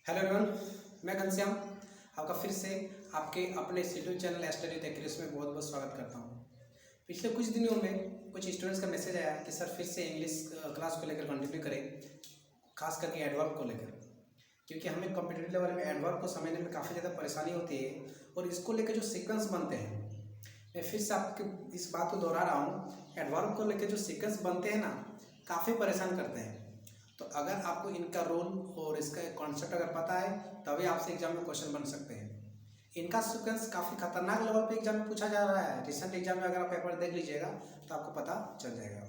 Hello everyone, मैं घनश्याम आपका फिर से आपके अपने YouTube channel study with accuracy में बहुत बहुत स्वागत करता हूं। पिछले कुछ दिनों में कुछ स्टूडेंट्स का मैसेज आया कि सर फिर से इंग्लिश क्लास को लेकर कंटिन्यू करें, खास करके एडवर्ब को लेकर, क्योंकि हमें कॉम्पिटिटिव लेवल में एडवर्ब को समझने में काफ़ी ज़्यादा परेशानी होती है और इसको लेकर जो सीक्वेंस बनते हैं, मैं फिर से आपके इस बात को दोहरा रहा हूँ। एडवर्ब को लेकर जो सीक्वेंस बनते हैं ना, काफ़ी परेशान करते हैं। तो अगर आपको इनका रोल और इसका कॉन्सेप्ट अगर पता है तभी आपसे एग्जाम में क्वेश्चन बन सकते हैं। इनका सीक्वेंस काफ़ी खतरनाक लेवल पे एग्जाम में पूछा जा रहा है। रिसेंट एग्जाम में अगर आप पेपर देख लीजिएगा तो आपको पता चल जाएगा।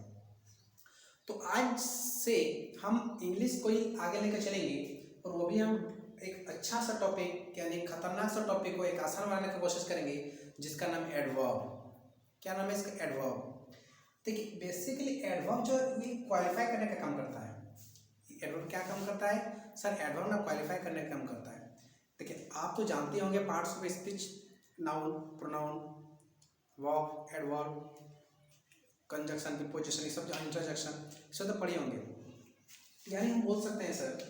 तो आज से हम इंग्लिश को ही आगे लेकर चलेंगे और वो भी हम एक अच्छा सा टॉपिक यानी खतरनाक सा टॉपिक को एक आसान बनाने की कोशिश करेंगे, जिसका नाम एडवर्ब। क्या नाम है इसका? एडवर्ब। देखिए, बेसिकली एडवर्ब जो ये क्वालिफाई करने का काम करता है। एडवर्ब क्या काम करता है सर? एडवर्ब ना क्वालिफाई करने का काम करता है। देखिए, आप तो जानते होंगे parts of speech, noun, pronoun, verb, adverb, conjunction, preposition, ये सब जो इंटरजेक्शन, सब तो पढ़े होंगे। यानी हम बोल सकते हैं सर,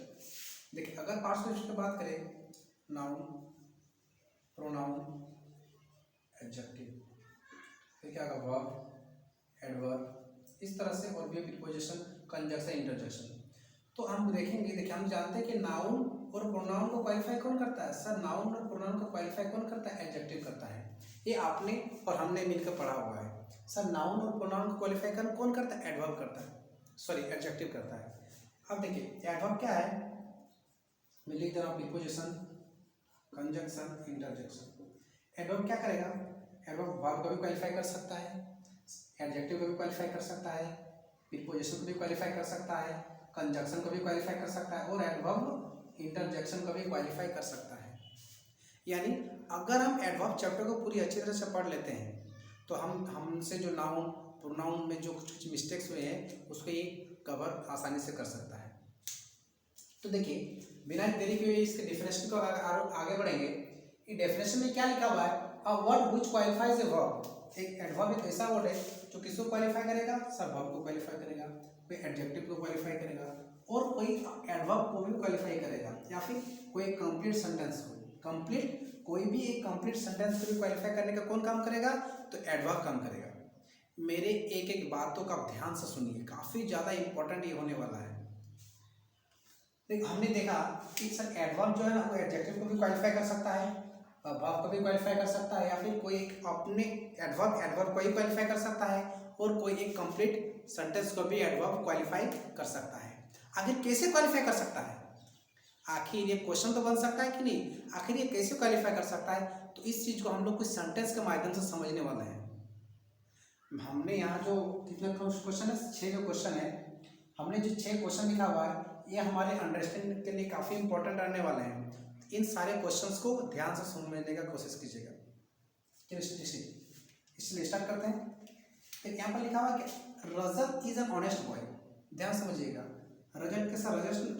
देखिए अगर पार्ट्स ऑफ स्पीच की बात करें, नाउन, प्रोनाउन, एडजेक्टिव, फिर क्या होगा? वर्ब, एडवर्ब, इस तरह से, और भी प्रीपोजिशन, कंजक्शन, इंटरजेक्शन। तो हम देखेंगे, देखिए हम जानते हैं कि नाउन और प्रोनाउन को क्वालिफाई कौन करता है सर? नाउन और प्रोनाउन को क्वालिफाई कौन करता है? एडजेक्टिव करता है। ये आपने और हमने मिलकर पढ़ा हुआ है सर। नाउन और प्रोनाउन को क्वालिफाई कौन करता है? एडवर्ब करता है, सॉरी एडजेक्टिव करता है। अब देखिए एडवर्ब क्या है, मैं लिख दे रहा हूँ, प्रीपोजिशन, कंजक्शन, इंटरजेक्शन। एडवर्ब क्या करेगा? एडवर्ब वर्ब को भी क्वालिफाई कर सकता है, एडजेक्टिव को भी क्वालिफाई कर सकता है, प्रीपोजिशन को भी क्वालिफाई कर सकता है, कंजक्शन को भी क्वालिफाई कर सकता है, और एडवर्ब इंटरजेक्शन को भी क्वालिफाई कर सकता है। यानी अगर हम एडवर्ब चैप्टर को पूरी अच्छी तरह से पढ़ लेते हैं तो हमसे जो नाउन प्रोनाउन में जो कुछ मिस्टेक्स हुए हैं उसको ये कवर आसानी से कर सकता है। तो देखिए, बिना देरी के इसके डेफिनेशन को आगे बढ़ेंगे। ये डेफिनेशन में क्या लिखा हुआ है? A word which qualifies a verb. एक एडवर्ब एक ऐसा वर्ड है जो किसको क्वालिफाई करेगा सर? वर्ब को क्वालिफाई करेगा, कोई एडजेक्टिव को क्वालिफाई करेगा, और कोई एडवर्ब को भी क्वालिफाई करेगा, या फिर कोई कंप्लीट सेंटेंस को, कंप्लीट कोई भी एक कंप्लीट सेंटेंस को भी क्वालिफाई करने का कौन काम करेगा? तो एडवर्ब काम करेगा। मेरे एक एक बातों का ध्यान से सुनिए, काफ़ी ज़्यादा इंपॉर्टेंट ये होने वाला है। हमने देखा कि सर एडवर्ब जो है ना, वो एडजेक्टिव को भी क्वालिफाई कर सकता है, वर्ब को भी क्वालिफाई कर सकता है, या फिर कोई एक अपने एडवर्ब को ही क्वालिफाई कर सकता है, और कोई एक कंप्लीट सेंटेंस को भी एडवर्ब क्वालिफाई कर सकता है। आखिर कैसे क्वालिफाई कर सकता है? आखिर ये क्वेश्चन तो बन सकता है कि नहीं, आखिर ये कैसे क्वालिफाई कर सकता है? तो इस चीज़ को हम लोग कुछ सेंटेंस के माध्यम से समझने वाले हैं। हमने यहाँ जो कितना क्वेश्चन है, 6 जो क्वेश्चन है, हमने जो 6 क्वेश्चन लिखा हुआ है ये हमारे अंडरस्टैंडिंग के लिए काफ़ी इंपॉर्टेंट रहने वाले हैं। इन सारे क्वेश्चंस को ध्यान से समझने का कोशिश कीजिएगा। इसलिए स्टार्ट करते हैं। फिर यहाँ पर लिखा हुआ कि रजत इज एन ऑनेस्ट बॉय। ध्यान समझिएगा, रजत के सर,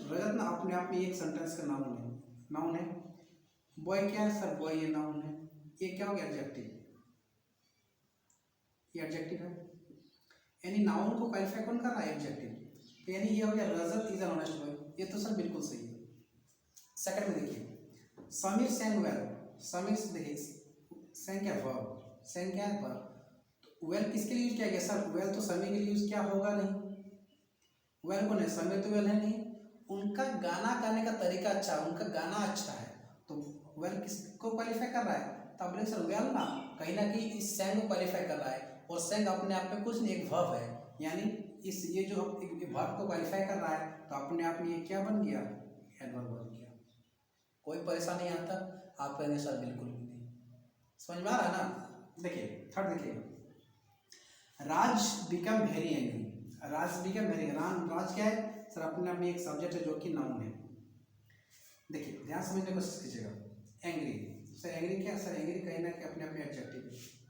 रजत ना अपने आप में एक सेंटेंस का नाउन है। बॉय क्या है सर? बॉय ये नाउन है। ये क्या हो गया? एडजेक्टिव। ये एडजेक्टिव है, यानी नाउन को क्वालिफाई कौन कर रहा है? एडजेक्टिव। यानी ये हो गया रजत इज एन ऑनेस्ट बॉय। ये तो सर बिल्कुल सही है। सेकंड में देखिए, समीर सेंग वेल। समीर देखिए सेंग क्या? वर्ब। सेंग क्या है? वर्ब। तो वेल किसके लिए यूज किया गया सर? वेल तो समीर के लिए यूज क्या होगा? नहीं, वेल को नहीं, समीर तो वेल है नहीं। उनका गाना गाने का तरीका अच्छा है, उनका गाना अच्छा है, तो वेल किसको क्वालिफाई कर रहा है? तब सर वेल ना कहीं इस सेंग को क्वालिफाई कर रहा है, और सेंग अपने आप में कुछ नहीं, एक वर्ब है। यानी इस ये जो एक वर्ब को क्वालिफाई कर रहा है तो अपने आप में ये क्या बन गया? एडवर्ब बन गया। कोई परेशानी यहाँ तक? आप कहेंगे सर बिल्कुल भी नहीं। समझ में आ रहा है ना? देखिए थर्ड देखिए, राज बिकम वेरी एंग्री। राज बिकम वेरी, राज क्या है सर? अपने आप में एक सब्जेक्ट है जो कि नाउन है। देखिए ध्यान समझने की कोशिश कीजिएगा। एंग्री सर, एंग्री क्या सर? एंग्री कहीं ना कहीं अपने आप में एडजेक्टिव है।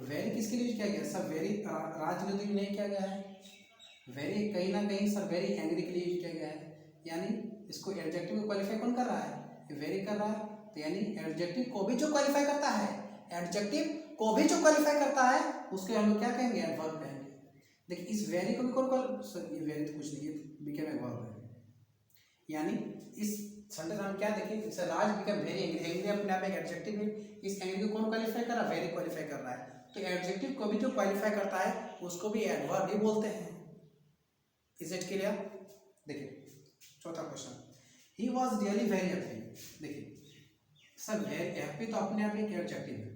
वेरी किसके लिए किया गया सर? वेरी राज के लिए नहीं किया गया है। वेरी कहीं ना कहीं सर वेरी एंग्री के लिए यूज किया गया है। यानी इसको एडजेक्टिव को क्वालिफाई कौन कर रहा है? वेरी कर रहा है। तो यानी एडजेक्टिव को भी जो क्वालिफाई करता है, एडजेक्टिव को भी जो क्वालिफाई करता है उसके हम लोग क्या कहेंगे? एडवर्ब कहेंगे। देखिए इस वेरी को भी कौन ये वेरी तो कुछ नहीं, ये बिकम ए वर्ब है। यानी इस सेंटेंस हम क्या देखें, सर राज बिकम वेरी एंग्री। एंग्री अपने आप एक एडजेक्टिव है। इस एंग्री को कौन क्वालिफाई कर रहा है? वेरी क्वालिफाई कर रहा है। तो एडजेक्टिव को भी जो क्वालिफाई करता है उसको भी एडवर्ब ही बोलते हैं। Is it clear? देखिए चौथा question, he was really very happy. देखिए सर वेरी हैप्पी तो अपने आप एक एडजेक्टिव है।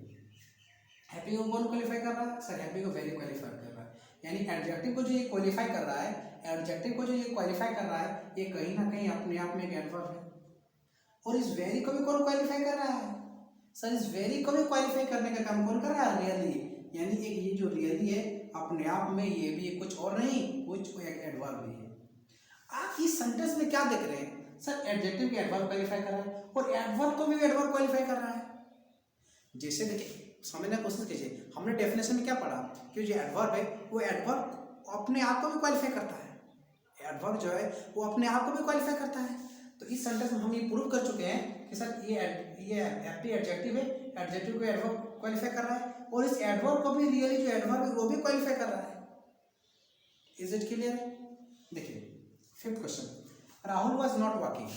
हैप्पी को कौन क्वालिफाई कर रहा है? सर हैप्पी को वेरी क्वालिफाई कर रहा है। यानी एडजेक्टिव को जो ये क्वालिफाई कर रहा है, एडजेक्टिव को जो ये क्वालिफाई कर रहा है, ये कहीं ना कहीं अपने आप में एक एडवर्ब है। और इस वेरी को भी कौन क्वालिफाई कर रहा है? सर इस वेरी को भी क्वालिफाई करने का काम कौन कर रहा है? रियली। यानी एक ये जो रियली है अपने आप में ये भी कुछ और नहीं, कुछ एक एडवर्ब भी है। आप इस सेंटेंस में क्या देख रहे हैं? सर एडजेक्टिव के एडवर्ब क्वालिफाई कर रहा है और एडवर्ब को भी एडवर्ब क्वालिफाई कर रहा है। जैसे देखिए समझने की कोशिश कीजिए, हमने डेफिनेशन में क्या पढ़ा कि जो एडवर्ब है वो एडवर्ब अपने आप को भी क्वालिफाई करता है। एडवर्ब जो है वो अपने आप को भी क्वालिफाई करता है। तो इस सेंटेंस में हम ये प्रूव कर चुके हैं कि सर ये हैप्पी एडजेक्टिव है, एडजेक्टिव को एडवर्ब क्वालिफाई कर रहा है और इस एडवर्ब को भी रियली जो एडवर्ब है वो भी क्वालिफाई कर रहा है। Is it clear? देखिए fifth question, Rahul was not walking.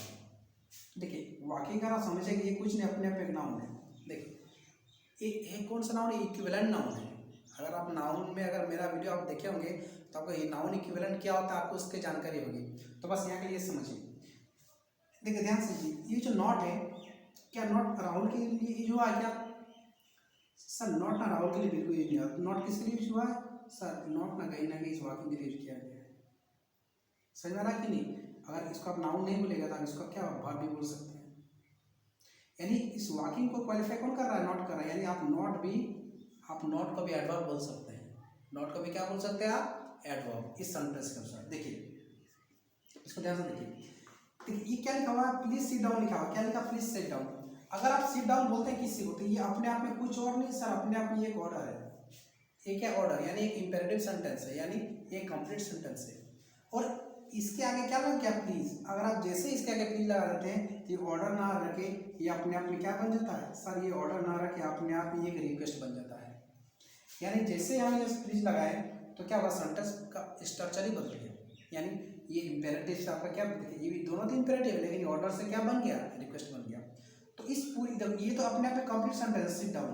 देखिए वॉकिंग का ना समझे कि ये कुछ नहीं, अपने आप एक नाउन है। देखिए एक कौन सा नाउन है? इक्विवेलेंट नाउन है। अगर आप नाउन में अगर मेरा वीडियो आप देखे होंगे तो आपको ये नाउन इक्विवेलेंट क्या होता है आपको उसकी जानकारी होगी। तो बस यहाँ के लिए समझिए। देखिए ध्यान से, ये जो नॉट है, क्या नॉट राहुल के लिए यूज हुआ है क्या? सर नॉट ना राहुल के लिए बिल्कुल यूज नहीं हुआ। नॉट किसके लिए यूज हुआ है? सर नॉट ना कहीं इस वॉकिंग के लिए यूज किया गया है। समझ में आ रहा कि नहीं? अगर इसको आप नाउन नहीं बोलेगा तो आप इसको क्या वर्ब भी बोल सकते हैं। यानी इस वॉकिंग को क्वालिफाई कौन कर रहा है? नॉट कर रहा है। यानी आप नॉट को भी एडवर्ब बोल सकते हैं। नॉट को भी क्या बोल सकते हैं आप? एडवर्ब। इस सेंटेंस के अनुसार देखिए इसको ध्यान से देखिए। ये क्या लिखा हुआ है? प्लीज सिट डाउन लिखा हुआ। क्या लिखा? Please sit down. अगर आप सिट डाउन बोलते हैं किसी को तो ये अपने आप में कुछ और नहीं सर, अपने आप में एक ऑर्डर है। ये क्या ऑर्डर? यानी एक इंपेरेटिव सेंटेंस है, यानी ये कंप्लीट सेंटेंस है। और इसके आगे क्या लग गया? प्लीज। अगर आप जैसे इसके आगे प्लीज लगा देते हैं तो ये ऑर्डर ना रखे, ये अपने आप में क्या बन जाता है? सर ये ऑर्डर ना रखे अपने आप ही एक रिक्वेस्ट बन जाता है। यानी जैसे हम ये प्लीज लगाए तो क्या हुआ? सेंटेंस का स्ट्रक्चर ही बदल गया। यानी ये इंपेरेटिव से आपका क्या, ये भी दोनों तो इंपेरेटिव है लेकिन ऑर्डर से क्या बन गया? रिक्वेस्ट बन गया। तो इस पूरी ये तो अपने आप में कंप्लीट सेंटेंस, सिट डाउन,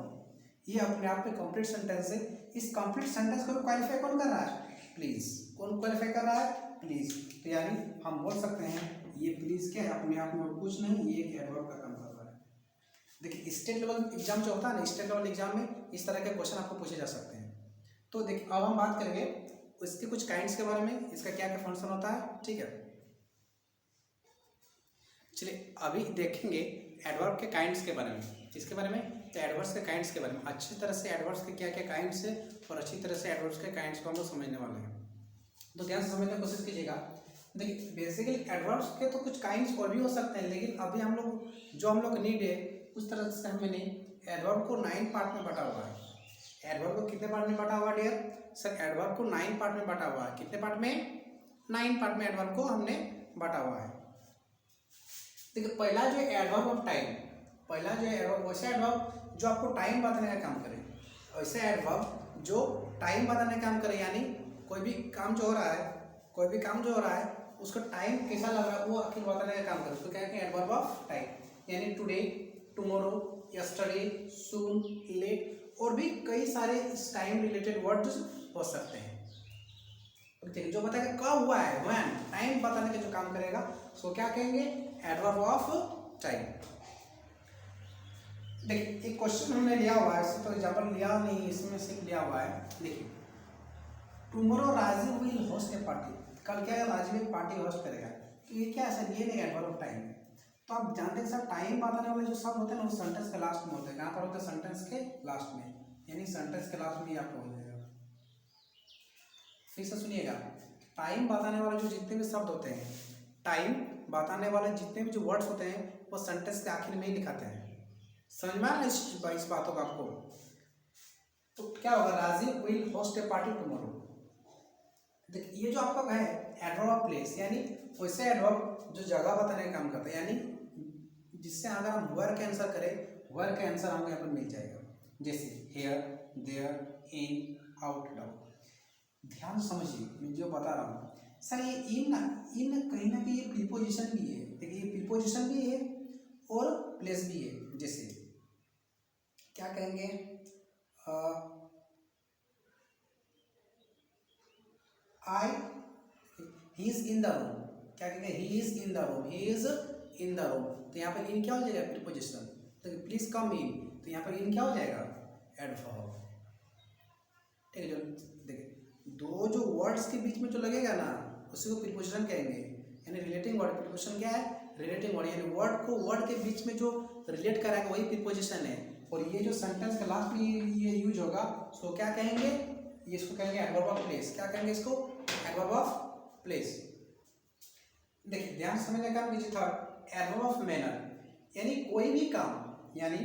ये अपने आप में कंप्लीट सेंटेंस है। इस कंप्लीट सेंटेंस को क्वालिफाई कौन कर रहा है? प्लीज। कौन क्वालिफाई कर रहा है? प्लीज। तो यानी हम बोल सकते हैं ये प्लीज क्या है? अपने आप में कुछ नहीं, ये एक एडवर्ब का काम कर रहा है। देखिए स्टेट लेवल एग्जाम जो होता है ना, स्टेट लेवल एग्जाम में इस तरह के क्वेश्चन आपको पूछे जा सकते हैं। तो देखिए अब हम बात करेंगे इसके कुछ काइंड्स के बारे में, इसका क्या क्या फंक्शन होता है। ठीक है, चलिए अभी देखेंगे एडवर्ब के काइंड्स के बारे में। किसके बारे में? तो एडवर्ब्स के काइंड्स के बारे में। अच्छी तरह से एडवर्ब्स के क्या क्या काइंड्स है और अच्छी तरह से एडवर्ब्स के काइंड्स को हम लोग समझने वाले हैं। तो ध्यान से समझने की कोशिश कीजिएगा। देखिए बेसिकली एडवर्ब्स के तो कुछ काइंड्स और भी हो सकते हैं, लेकिन अभी हम लोग नीड है उस तरह से हमने एडवर्ब को 9 पार्ट में बांटा हुआ है। एडवर्ब को कितने पार्ट में बांटा हुआ डियर? सर एडवर्ब को 9 पार्ट में बांटा हुआ है। कितने पार्ट में? 9 पार्ट में एडवर्ब को हमने बांटा हुआ है। देखिए पहला जो एडवर्ब ऑफ टाइम, पहला जो एडवर्ब वैसा एडवर्ब जो आपको टाइम बताने का काम करे, वैसे एडवर्ब जो टाइम बताने का काम करे। यानी कोई भी काम जो हो रहा है उसको टाइम कैसा लग रहा है वो आखिर बताने का काम करे, उसको क्या कहते हैं? Adverb of time. यानी टुडे, टुमारो, यस्टरडे, सून, लेट और भी कई सारे इस टाइम रिलेटेड वर्ड्स हो सकते हैं। देखिए जो बताएगा कब हुआ है, व्हेन, टाइम बताने का जो काम करेगा उसको क्या कहेंगे? Adverb of time. देखिए एक क्वेश्चन हमने लिया हुआ है, इससे तो एग्जाम्पल लिया नहीं, इसमें से लिया हुआ है। देखिए tomorrow Rajiv will host a party. कल क्या है? राजीव एक पार्टी होस्ट करेगा। तो ये क्या है सर? ये नहीं एडवर्ब ऑफ टाइम है। तो आप जानते हैं सर टाइम बताने वाले जो शब्द होते हैं ना वो सेंटेंस के लास्ट में होते हैं। कहाँ पर होते हैं? सेंटेंस के लास्ट में। यानी सेंटेंस के लास्ट में ही आपको हो जाएगा। फिर से सुनिएगा, टाइम बताने वाले जो जितने भी शब्द होते हैं, टाइम बताने वाले जितने भी जो वर्ड्स होते हैं वो सेंटेंस के आखिर में ही लिखाते हैं। समझ में आ रहा है इस बातों का आपको? तो क्या होगा? Rajiv will host a party tomorrow. देखिए ये जो आपका है एडवर्ब ऑफ प्लेस, यानी वैसे एडवर्ब जो जगह बताने का काम करता है। यानी जिससे अगर हम वर्ड के आंसर करें, वर्ड के आंसर हमको यहाँ पर मिल जाएगा। जैसे here, there, in, out, down. ध्यान समझिए मैं जो बता रहा हूँ। सर ये इन इन कहीं ना कहीं ये प्रीपोजिशन भी है। देखिए ये प्रीपोजिशन भी है और प्लेस भी है। जैसे क्या कहेंगे, I he is in the room, क्या कहेंगे, he is in the room, he is in the room. तो यहाँ पर इन क्या हो जाएगा, प्रीपोजिशन। तो प्लीज कम इन, तो यहाँ पर इन क्या हो जाएगा, एडवर्ब। ठीक है, जो देखिए दो जो वर्ड्स के बीच में जो लगेगा ना उसी को प्रीपोजिशन कहेंगे, यानी रिलेटिंग वर्ड। प्रीपोजिशन क्या है, रिलेटिंग वर्ड, यानी वर्ड को वर्ड के बीच में जो रिलेट कराएगा वही प्रीपोजिशन है। और ये जो सेंटेंस के लास्ट में ये यूज होगा उसको क्या कहेंगे, इसको कहेंगे एडवर्ब ऑफ प्लेस। क्या कहेंगे इसको, एडवर्ब ऑफ प्लेस। देखिए ध्यान समझने का नीचे था, एडवर्ब ऑफ मैनर, यानी कोई भी काम, यानी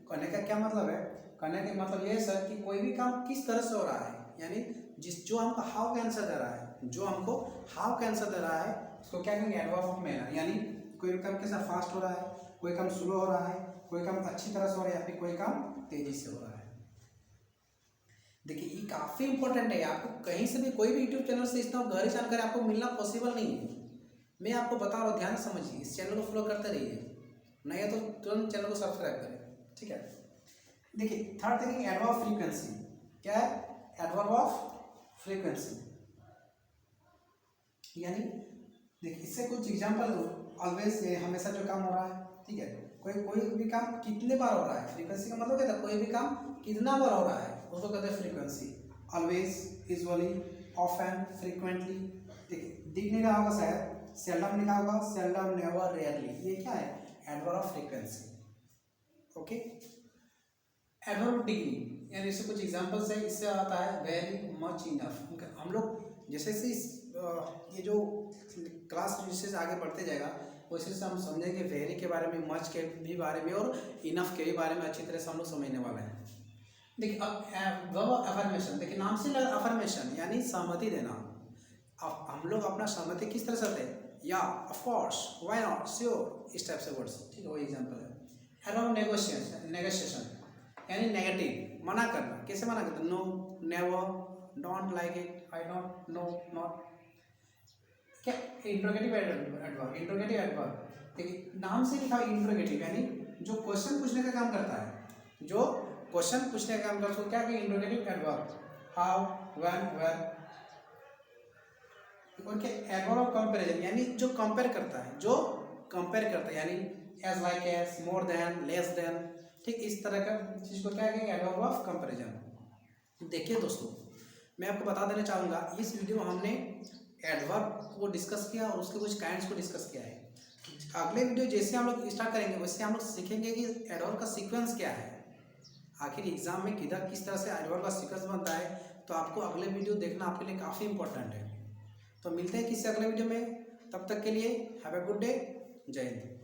करने का क्या मतलब है, करने का मतलब ये है सर कि कोई भी काम किस तरह से हो रहा है, यानी जो हमको हाउ का आंसर दे रहा है, जो हमको हाउ का आंसर दे रहा है उसको क्या कहेंगे, एडवर्ब ऑफ मैनर। यानी कोई काम कैसा फास्ट हो रहा है, कोई काम स्लो हो रहा है, कोई काम अच्छी तरह से हो रहा है, या फिर कोई काम तेजी से हो रहा है। देखिए ये काफी इंपॉर्टेंट है, आपको कहीं से भी कोई भी यूट्यूब चैनल से इतना गहरी जानकारी आपको मिलना पॉसिबल नहीं है। मैं आपको बता रहा हूँ, ध्यान से समझिए, इस चैनल को फॉलो करते रहिए, नहीं है तो तुरंत चैनल को सब्सक्राइब करें। ठीक है, देखिए third thing adverb of frequency. क्या है, एडवर्ब ऑफ फ्रीक्वेंसी, यानी देखिए इससे कुछ एग्जांपल दो। ऑलवेज, हमेशा जो काम हो रहा है, ठीक है, कोई भी काम कितने बार हो रहा है, फ्रीक्वेंसी का मतलब क्या था, कोई भी काम कितना बार हो रहा है उसको कहते हैं frequency. Always, usually, often, frequently. देखिए दिख नहीं रहा होगा शायद, सेल्डम लिखा होगा, सेल्डम, नेवर, रेयरली, ये क्या है, adverb of frequency. Okay, adverb of degree, यानी इससे कुछ एग्जांपल्स है, इससे आता है वेरी, मच, इनफ। हम लोग जैसे ये जो क्लास जैसे आगे बढ़ते जाएगा वैसे से हम समझेंगे वेरी के बारे में, मच के भी बारे में और इनफ के भी बारे में अच्छी तरह से हम लोग समझने वाले हैं। देखिए अब वर्ब अफर्मेशन, देखिए नाम से अफर्मेशन यानी सहमति देना। अब हम लोग अपना सहमति किस तरह से देते हैं, या, of course, why not, sure, इस टाइप से वर्ड्स। ठीक है, वही एग्जांपल है। एडवर्ब नेगोशिएशन यानी नेगेटिव, मना करना। कैसे मना करते, no, never, don't like it, I don't, no, not. क्या, इंट्रोगेटिव एडवर्ब, इंट्रोगेटिव एडवर्ब, देखिए नाम से लिखा इंट्रोगेटिव, यानी जो क्वेश्चन पूछने का काम करता है, जो क्वेश्चन पूछने का काम करता है क्या कहेंगे, interrogative adverb. How, when, where. और क्या, एडवर्ब ऑफ कंपैरिजन, यानी जो कंपेयर करता है, जो कंपेयर करता है, यानी as, like as, more than, less than. ठीक, इस तरह का चीज को क्या कहेंगे, एडवर्ब ऑफ कंपैरिजन। देखिए दोस्तों, मैं आपको बता देना चाहूँगा, इस वीडियो में हमने एडवर्ब को डिस्कस किया और उसके कुछ काइंड्स को डिस्कस किया है। अगले वीडियो जैसे हम लोग स्टार्ट करेंगे वैसे हम लोग सीखेंगे कि एडवर्ब का सीक्वेंस क्या है, आखिर एग्जाम में किस तरह से एडवर्ब का सीक्वेंस बनता है। तो आपको अगले वीडियो देखना आपके लिए काफ़ी इंपॉर्टेंट है। तो मिलते हैं किसी अगले वीडियो में, तब तक के लिए हैव ए गुड डे, जय हिंद।